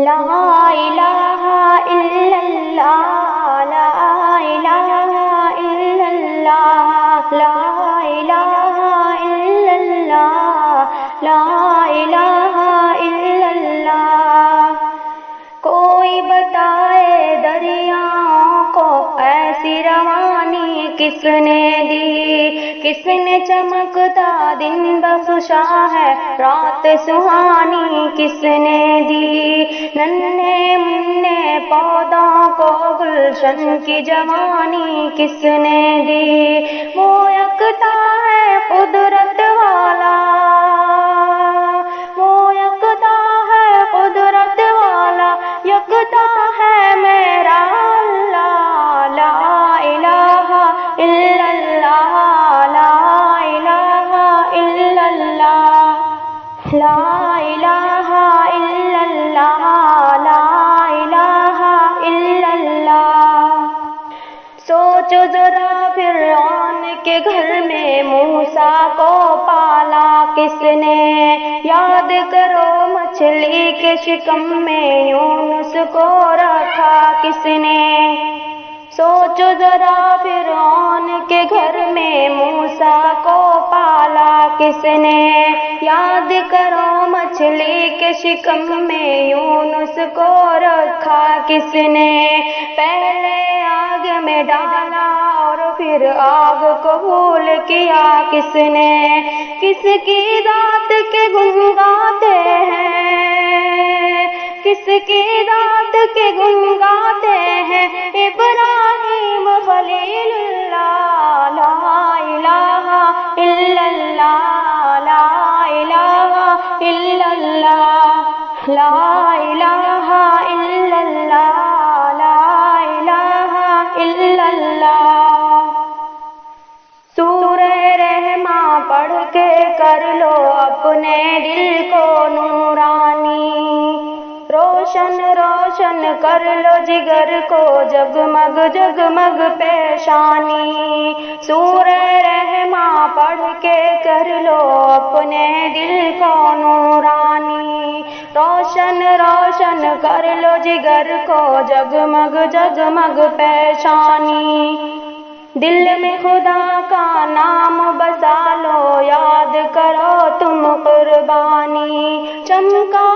لا الہ الا اللہ، لا الہ الا اللہ، لا الہ الا اللہ، لا الہ الا اللہ۔ کوئی بتائے دریاؤں کو ایسی روانی کس نے دی، کس نے چمکتا دن بخشا ہے رات سہانی کس نے دی، ننھے منھے پودوں کو گلشن کی جوانی کس نے دی، وہ یکتا ہے قدرت والا، وہ یکتا ہے قدرت والا، یکتا ہے میرا اللہ، لا الہ الا اللہ، لا الہ الا اللہ، لا الہ الا اللہ، لا الہ الا اللہ۔ سوچو ذرا فرعون کے گھر میں موسیٰ کو پالا کس نے، یاد کرو مچھلی کے شکم میں یونس کو رکھا کس نے، سوچو ذرا فرعون کے گھر میں موسیٰ کو پالا کس نے، یاد کرو مچھلی کے شکم میں یونس کو رکھا کس نے، پہلے آگ میں ڈالا اور پھر آگ قبول کیا کس نے، کس کی ذات کے گن گاتے ہیں، کس کی ذات کے گن گاتے ہیں، ابراہیم خلیل اللہ، لا الہ الا اللہ، لا الہ الا اللہ، لا الہ الا اللہ، لا الہ الا اللہ۔ سورہ رحماں پڑھ کے کر لو اپنے دل کو نورانی، روشن روشن کر لو جگر کو جگمگ جگمگ پیشانی، سورہ رحماں پڑھ کے کر لو اپنے دل کو نورانی، روشن روشن کر لو جگر کو جگمگ جگمگ پیشانی، دل میں خدا کا نام بسا لو، یاد کرو تم قربانی، چمکا